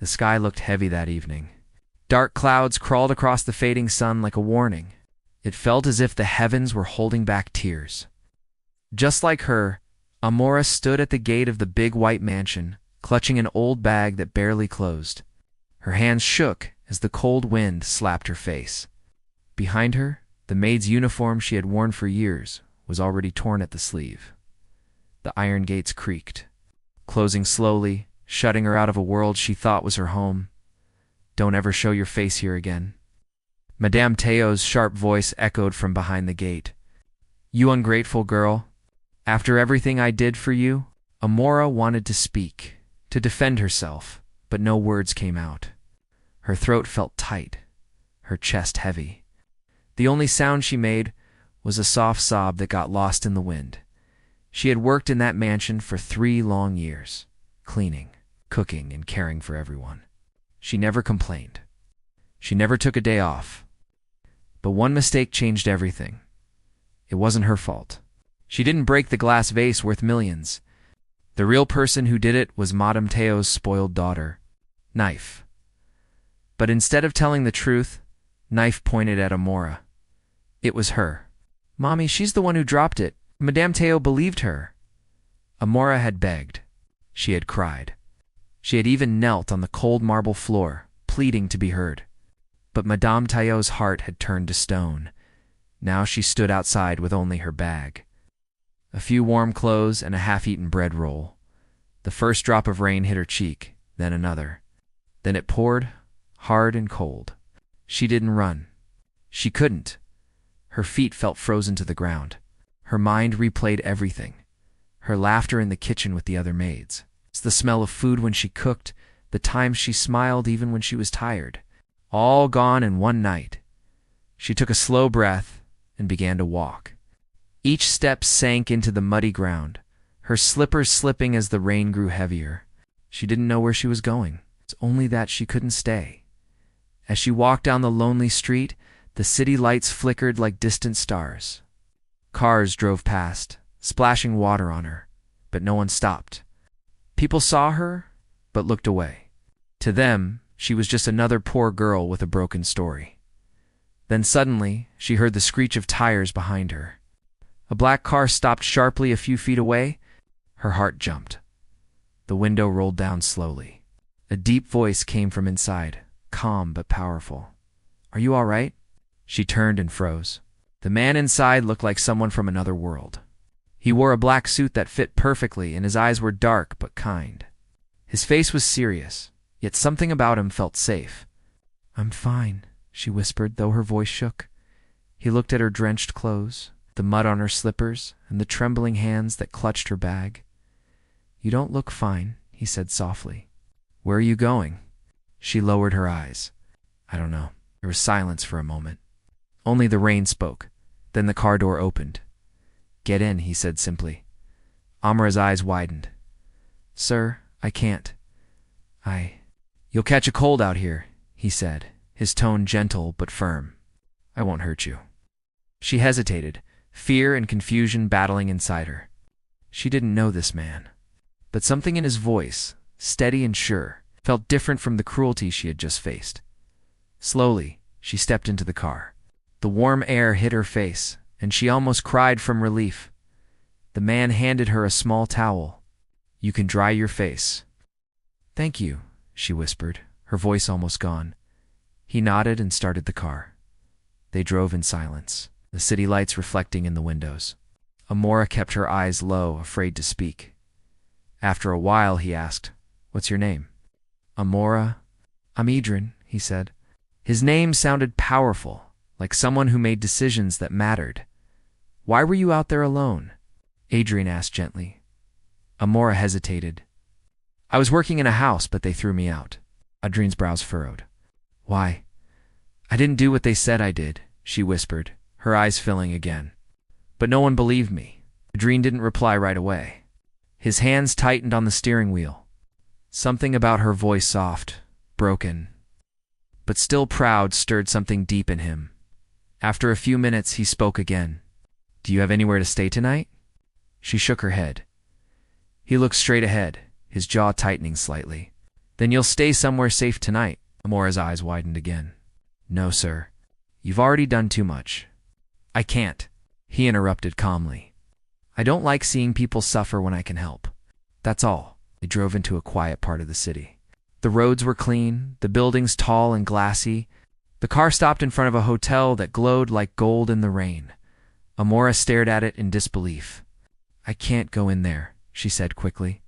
The sky looked heavy that evening. Dark clouds crawled across the fading sun like a warning. It felt as if the heavens were holding back tears. Just like her, Amora stood at the gate of the big white mansion, clutching an old bag that barely closed. Her hands shook as the cold wind slapped her face. Behind her, the maid's uniform she had worn for years was already torn at the sleeve. The iron gates creaked, closing slowly, shutting her out of a world she thought was her home. "Don't ever show your face here again." Madame Teo's sharp voice echoed from behind the gate. "You ungrateful girl. After everything I did for you?" Amora wanted to speak, to defend herself, but no words came out. Her throat felt tight, her chest heavy. The only sound she made was a soft sob that got lost in the wind. She had worked in that mansion for 3 long years, cleaning, cooking, and caring for everyone. She never complained. She never took a day off. But one mistake changed everything. It wasn't her fault. She didn't break the glass vase worth millions. The real person who did it was Madame Teo's spoiled daughter, Knife. But instead of telling the truth, Knife pointed at Amora. It was her. "Mommy, she's the one who dropped it. Madame Teo believed her." Amora had begged. She had cried. She had even knelt on the cold marble floor, pleading to be heard. But Madame Teo's heart had turned to stone. Now she stood outside with only her bag. A few warm clothes and a half-eaten bread roll. The first drop of rain hit her cheek, then another. Then it poured, hard and cold. She didn't run. She couldn't. Her feet felt frozen to the ground. Her mind replayed everything. Her laughter in the kitchen with the other maids. The smell of food when she cooked, the times she smiled even when she was tired. All gone in one night. She took a slow breath and began to walk. Each step sank into the muddy ground, her slippers slipping as the rain grew heavier. She didn't know where she was going. It's only that she couldn't stay. As she walked down the lonely street, the city lights flickered like distant stars. Cars drove past, splashing water on her, but no one stopped. People saw her, but looked away. To them, she was just another poor girl with a broken story. Then suddenly, she heard the screech of tires behind her. A black car stopped sharply a few feet away. Her heart jumped. The window rolled down slowly. A deep voice came from inside, calm but powerful. "Are you all right?" She turned and froze. The man inside looked like someone from another world. He wore a black suit that fit perfectly, and his eyes were dark but kind. His face was serious, yet something about him felt safe. "I'm fine," she whispered, though her voice shook. He looked at her drenched clothes, the mud on her slippers, and the trembling hands that clutched her bag. "You don't look fine," he said softly. "Where are you going?" She lowered her eyes. "I don't know." There was silence for a moment. Only the rain spoke. Then the car door opened. "Get in," he said simply. Amora's eyes widened. "Sir, I can't. You'll catch a cold out here," he said, his tone gentle but firm. "I won't hurt you." She hesitated, fear and confusion battling inside her. She didn't know this man. But something in his voice, steady and sure, felt different from the cruelty she had just faced. Slowly, she stepped into the car. The warm air hit her face, and she almost cried from relief. The man handed her a small towel. "You can dry your face." "Thank you," she whispered, her voice almost gone. He nodded and started the car. They drove in silence, the city lights reflecting in the windows. Amora kept her eyes low, afraid to speak. After a while, he asked, "What's your name?" "Amora." "I'm Adrian," he said. His name sounded powerful, like someone who made decisions that mattered. "Why were you out there alone?" Adrian asked gently. Amora hesitated. "I was working in a house, but they threw me out." Adrian's brows furrowed. "Why?" "I didn't do what they said I did," she whispered, her eyes filling again. But no one believed me. Adrian didn't reply right away. His hands tightened on the steering wheel. Something about her voice, soft, broken, but still proud, stirred something deep in him. After a few minutes, he spoke again. "Do you have anywhere to stay tonight?" She shook her head. He looked straight ahead, his jaw tightening slightly. Then you'll stay somewhere safe tonight. Amora's eyes widened again. No, sir. You've already done too much. I can't, he interrupted calmly. I don't like seeing people suffer when I can help. That's all. They drove into a quiet part of the city. The roads were clean, the buildings tall and glassy. The car stopped in front of a hotel that glowed like gold in the rain. Amora stared at it in disbelief. I can't go in there, she said quickly.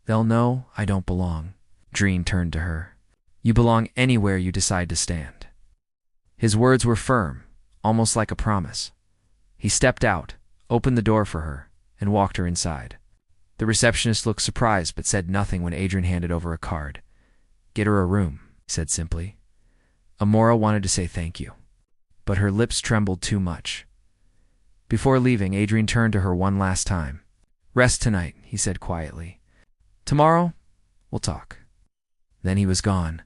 They'll know I don't belong. Dreen turned to her. You belong anywhere you decide to stand. His words were firm, almost like a promise. He stepped out, opened the door for her, and walked her inside. The receptionist looked surprised but said nothing when Adrian handed over a card. Get her a room, he said simply. Amora wanted to say thank you, but her lips trembled too much. Before leaving, Adrian turned to her one last time. Rest tonight, he said quietly. Tomorrow, we'll talk. Then he was gone.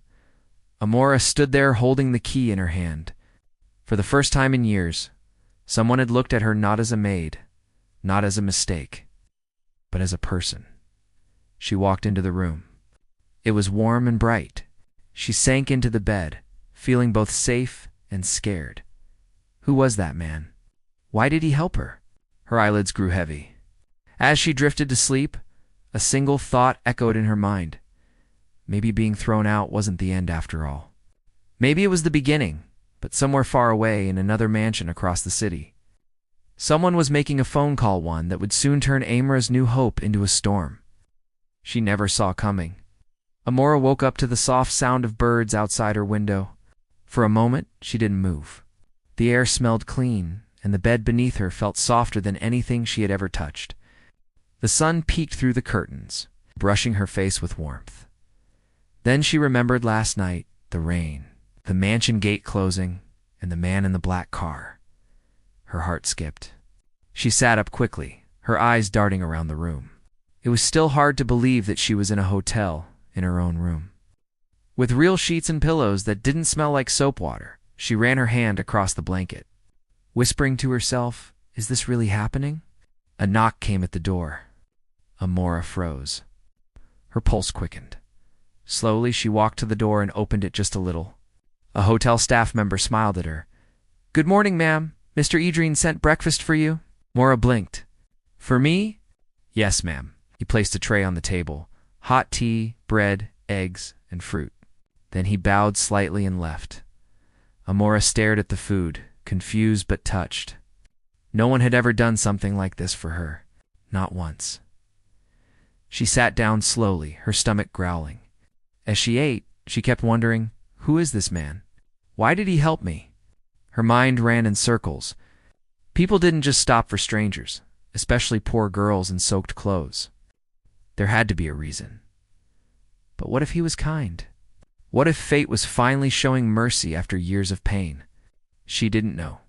Amora stood there holding the key in her hand. For the first time in years, someone had looked at her not as a maid, not as a mistake, but as a person. She walked into the room. It was warm and bright. She sank into the bed, feeling both safe and scared. Who was that man? Why did he help her? Her eyelids grew heavy. As she drifted to sleep, a single thought echoed in her mind. Maybe being thrown out wasn't the end after all. Maybe it was the beginning, but somewhere far away in another mansion across the city. Someone was making a phone call, one that would soon turn Amora's new hope into a storm. She never saw coming. Amora woke up to the soft sound of birds outside her window. For a moment, she didn't move. The air smelled clean, and the bed beneath her felt softer than anything she had ever touched. The sun peeked through the curtains, brushing her face with warmth. Then she remembered last night, the rain, the mansion gate closing, and the man in the black car. Her heart skipped. She sat up quickly, her eyes darting around the room. It was still hard to believe that she was in a hotel, in her own room. With real sheets and pillows that didn't smell like soap water, she ran her hand across the blanket. Whispering to herself, is this really happening? A knock came at the door. Amora froze. Her pulse quickened. Slowly, she walked to the door and opened it just a little. A hotel staff member smiled at her. Good morning, ma'am. Mr. Adrian sent breakfast for you. Amora blinked. For me? Yes, ma'am. He placed a tray on the table. Hot tea, bread, eggs, and fruit. Then he bowed slightly and left. Amora stared at the food, confused but touched. No one had ever done something like this for her. Not once. She sat down slowly, her stomach growling. As she ate, she kept wondering, who is this man? Why did he help me? Her mind ran in circles. People didn't just stop for strangers, especially poor girls in soaked clothes. There had to be a reason. But what if he was kind? What if fate was finally showing mercy after years of pain? She didn't know.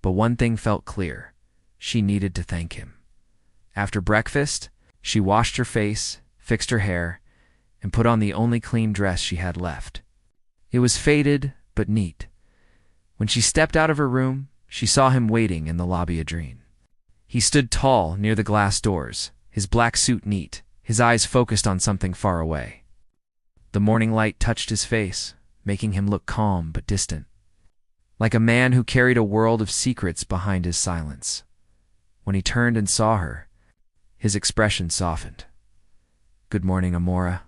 But one thing felt clear. She needed to thank him. After breakfast, she washed her face, fixed her hair, and put on the only clean dress she had left. It was faded, but neat. When she stepped out of her room, she saw him waiting in the lobby Adrian. He stood tall near the glass doors, his black suit neat, his eyes focused on something far away. The morning light touched his face, making him look calm but distant, like a man who carried a world of secrets behind his silence. When he turned and saw her, his expression softened. Good morning, Amora.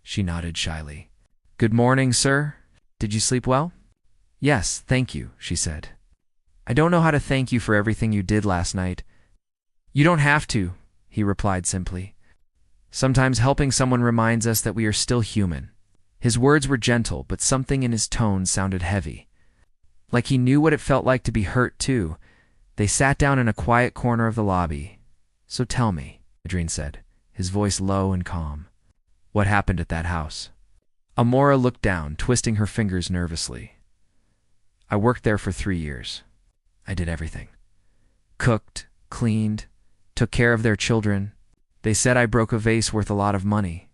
She nodded shyly. Good morning, sir. Did you sleep well? Yes, thank you, she said. I don't know how to thank you for everything you did last night. You don't have to, he replied simply. Sometimes helping someone reminds us that we are still human. His words were gentle, but something in his tone sounded heavy. Like he knew what it felt like to be hurt, too. They sat down in a quiet corner of the lobby. So tell me, Adrian said, his voice low and calm. What happened at that house? Amora looked down, twisting her fingers nervously. I worked there for 3 years. I did everything. Cooked, cleaned, took care of their children. They said I broke a vase worth a lot of money.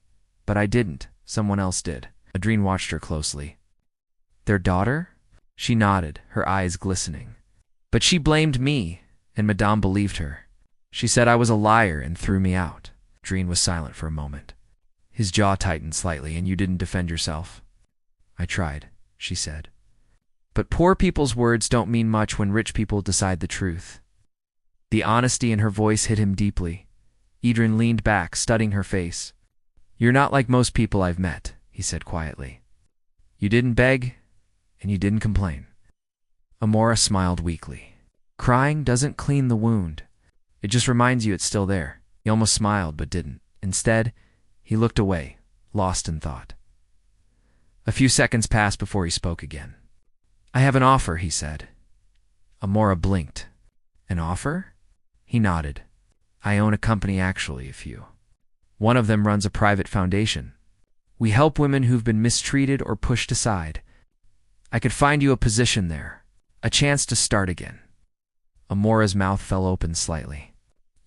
But I didn't. Someone else did. Adrian watched her closely. Their daughter? She nodded, her eyes glistening. But she blamed me, and Madame believed her. She said I was a liar and threw me out. Adrian was silent for a moment. His jaw tightened slightly. And you didn't defend yourself? I tried, she said. But poor people's words don't mean much when rich people decide the truth. The honesty in her voice hit him deeply. Adrian leaned back, studying her face. You're not like most people I've met, he said quietly. You didn't beg, and you didn't complain. Amora smiled weakly. Crying doesn't clean the wound. It just reminds you it's still there. He almost smiled, but didn't. Instead, he looked away, lost in thought. A few seconds passed before he spoke again. I have an offer, he said. Amora blinked. An offer? He nodded. I own a company actually, a few. One of them runs a private foundation. We help women who've been mistreated or pushed aside. I could find you a position there, a chance to start again. Amora's mouth fell open slightly.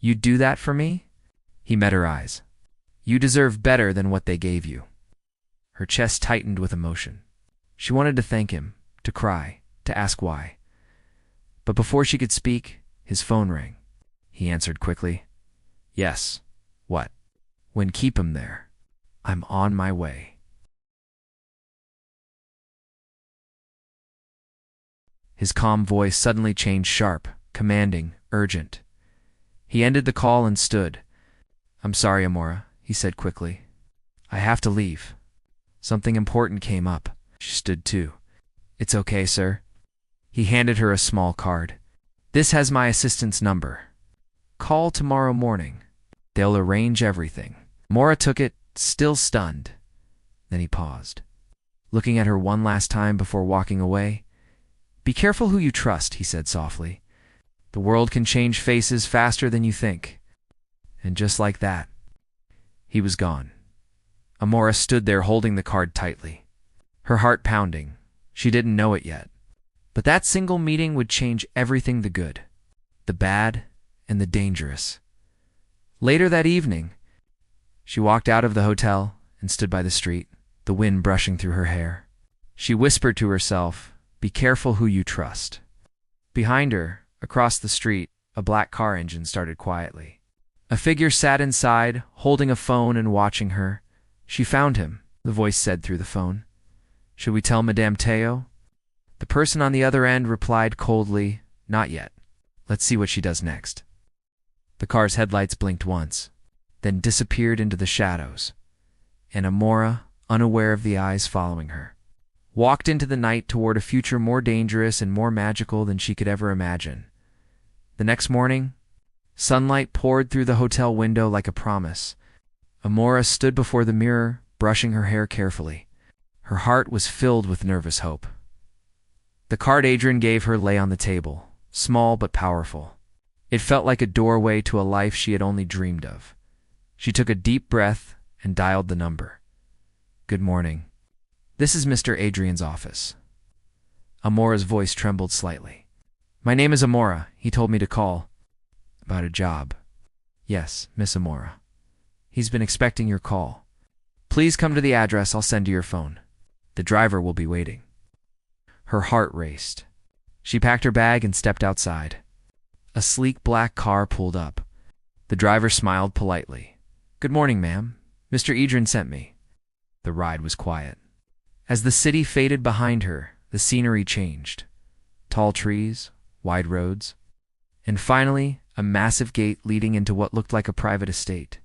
You'd do that for me? He met her eyes. You deserve better than what they gave you. Her chest tightened with emotion. She wanted to thank him, to cry, to ask why. But before she could speak, his phone rang. He answered quickly. Yes. What? When keep him there. I'm on my way. His calm voice suddenly changed sharp, commanding, urgent. He ended the call and stood. I'm sorry, Amora, he said quickly. I have to leave. Something important came up. She stood too. It's okay, sir. He handed her a small card. This has my assistant's number. Call tomorrow morning. They'll arrange everything. Amora took it, still stunned. Then he paused, looking at her one last time before walking away. Be careful who you trust, he said softly. The world can change faces faster than you think. And just like that, he was gone. Amora stood there holding the card tightly, her heart pounding. She didn't know it yet. But that single meeting would change everything, the good, the bad, and the dangerous. Later that evening, she walked out of the hotel and stood by the street, the wind brushing through her hair. She whispered to herself, be careful who you trust. Behind her, across the street, a black car engine started quietly. A figure sat inside, holding a phone and watching her. She found him, the voice said through the phone. Should we tell Madame Teo? The person on the other end replied coldly, not yet. Let's see what she does next. The car's headlights blinked once, then disappeared into the shadows, and Amora, unaware of the eyes following her, walked into the night toward a future more dangerous and more magical than she could ever imagine. The next morning, sunlight poured through the hotel window like a promise. Amora stood before the mirror, brushing her hair carefully. Her heart was filled with nervous hope. The card Adrian gave her lay on the table, small but powerful. It felt like a doorway to a life she had only dreamed of. She took a deep breath and dialed the number. Good morning. This is Mr. Adrian's office. Amora's voice trembled slightly. My name is Amora. He told me to call. About a job. Yes, Miss Amora. He's been expecting your call. Please come to the address I'll send to your phone. The driver will be waiting. Her heart raced. She packed her bag and stepped outside. A sleek black car pulled up. The driver smiled politely. Good morning, ma'am. Mr. Adrian sent me. The ride was quiet. As the city faded behind her, the scenery changed. Tall trees, wide roads, and finally, a massive gate leading into what looked like a private estate.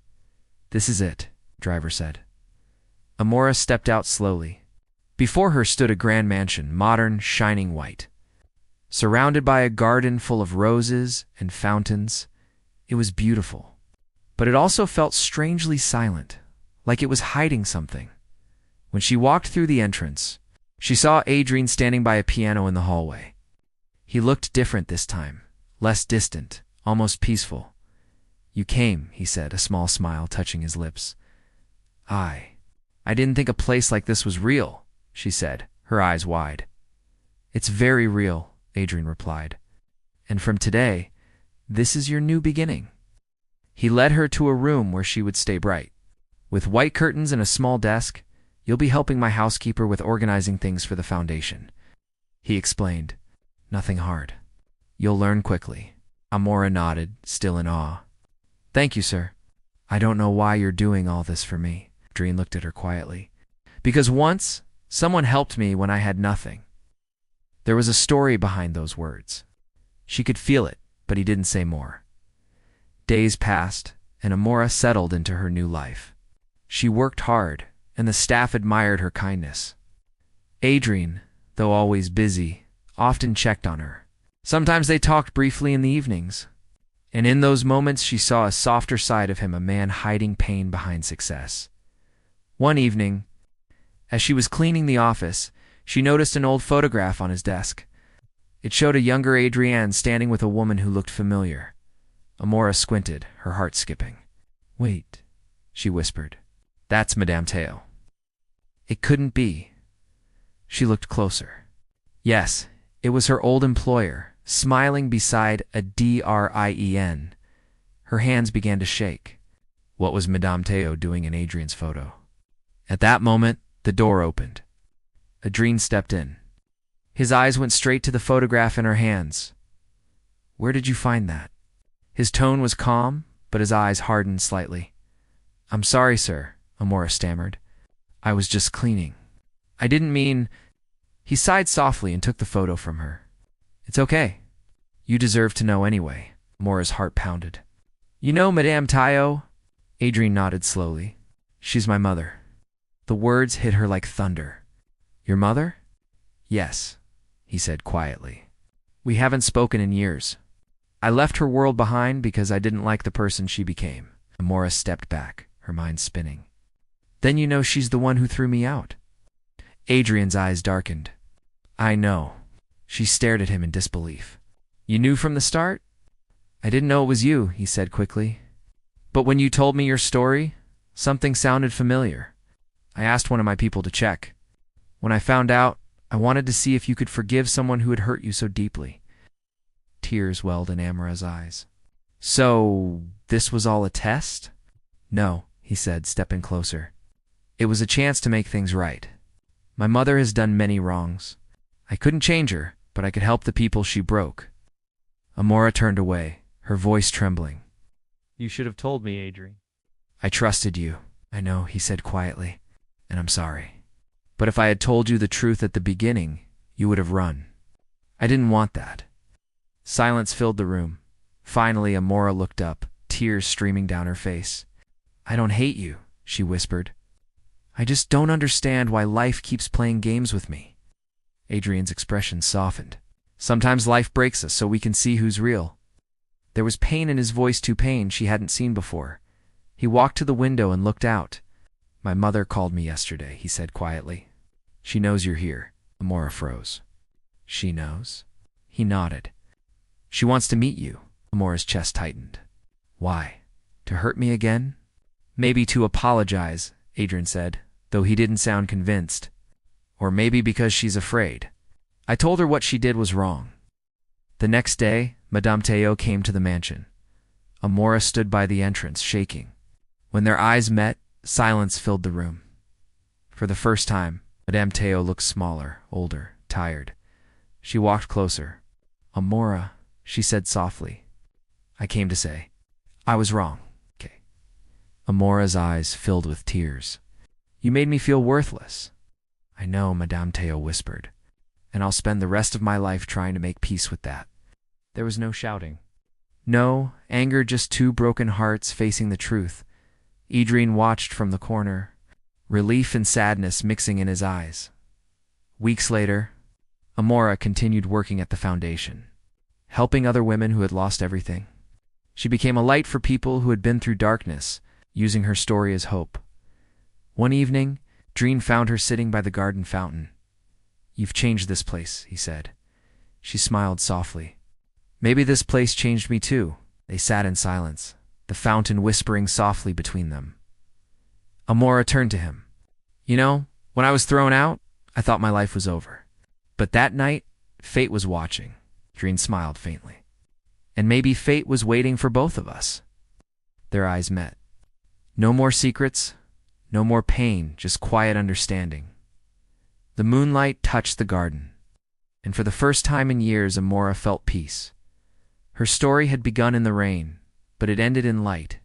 This is it, driver said. Amora stepped out slowly. Before her stood a grand mansion, modern, shining white. Surrounded by a garden full of roses and fountains, it was beautiful. But it also felt strangely silent, like it was hiding something. When she walked through the entrance, she saw Adrian standing by a piano in the hallway. He looked different this time, less distant, almost peaceful. You came, he said, a small smile touching his lips. I didn't think a place like this was real, she said, her eyes wide. It's very real, Adrian replied. And from today, this is your new beginning. He led her to a room where she would stay bright. With white curtains and a small desk, you'll be helping my housekeeper with organizing things for the foundation. He explained. Nothing hard. You'll learn quickly. Amora nodded, still in awe. Thank you, sir. I don't know why you're doing all this for me. Adrian looked at her quietly. Because once, someone helped me when I had nothing. There was a story behind those words. She could feel it, but he didn't say more. Days passed, and Amora settled into her new life. She worked hard, and the staff admired her kindness. Adrian, though always busy, often checked on her. Sometimes they talked briefly in the evenings, and in those moments she saw a softer side of him, a man hiding pain behind success. One evening, as she was cleaning the office, she noticed an old photograph on his desk. It showed a younger Adrienne standing with a woman who looked familiar. Amora squinted, her heart skipping. "Wait," she whispered. "That's Madame Teo." It couldn't be. She looked closer. Yes, it was her old employer, smiling beside a Drien. Her hands began to shake. What was Madame Teo doing in Adrian's photo? At that moment, the door opened. Adrien stepped in. His eyes went straight to the photograph in her hands. "Where did you find that?" His tone was calm, but his eyes hardened slightly. "I'm sorry, sir," Amora stammered. "I was just cleaning. I didn't mean—" He sighed softly and took the photo from her. "It's okay. You deserve to know anyway." Amora's heart pounded. "You know Madame Teo?" Adrien nodded slowly. "She's my mother." The words hit her like thunder. "Your mother?" "Yes," he said quietly. "We haven't spoken in years. I left her world behind because I didn't like the person she became." Amora stepped back, her mind spinning. "Then you know she's the one who threw me out." Adrian's eyes darkened. "I know." She stared at him in disbelief. "You knew from the start?" "I didn't know it was you," he said quickly. "But when you told me your story, something sounded familiar. I asked one of my people to check. When I found out, I wanted to see if you could forgive someone who had hurt you so deeply." Tears welled in Amora's eyes. "So, this was all a test?" "No," he said, stepping closer. "It was a chance to make things right. My mother has done many wrongs. I couldn't change her, but I could help the people she broke." Amora turned away, her voice trembling. "You should have told me, Adrien." "I trusted you." "I know," he said quietly, "and I'm sorry. But if I had told you the truth at the beginning, you would have run. I didn't want that." Silence filled the room. Finally, Amora looked up, tears streaming down her face. "I don't hate you," she whispered. "I just don't understand why life keeps playing games with me." Adrian's expression softened. "Sometimes life breaks us so we can see who's real." There was pain in his voice, too pain she hadn't seen before. He walked to the window and looked out. "My mother called me yesterday," he said quietly. "She knows you're here." Amora froze. "She knows?" He nodded. "She wants to meet you." Amora's chest tightened. "Why? To hurt me again?" "Maybe to apologize," Adrien said, though he didn't sound convinced. "Or maybe because she's afraid. I told her what she did was wrong." The next day, Madame Teo came to the mansion. Amora stood by the entrance, shaking. When their eyes met, silence filled the room. For the first time, Madame Teo looked smaller, older, tired. She walked closer. "Amora," she said softly. "I came to say, I was wrong." "Okay." Amora's eyes filled with tears. "You made me feel worthless." "I know," Madame Teo whispered, "and I'll spend the rest of my life trying to make peace with that." There was no shouting. No anger, just two broken hearts facing the truth. Adrien watched from the corner, relief and sadness mixing in his eyes. Weeks later, Amora continued working at the foundation, helping other women who had lost everything. She became a light for people who had been through darkness, using her story as hope. One evening, Adrien found her sitting by the garden fountain. "You've changed this place," he said. She smiled softly. "Maybe this place changed me too." They sat in silence, the fountain whispering softly between them. Amora turned to him. "You know, when I was thrown out, I thought my life was over. But that night, fate was watching." Adrien smiled faintly. "And maybe fate was waiting for both of us." Their eyes met. No more secrets, no more pain, just quiet understanding. The moonlight touched the garden, and for the first time in years, Amora felt peace. Her story had begun in the rain, but it ended in light.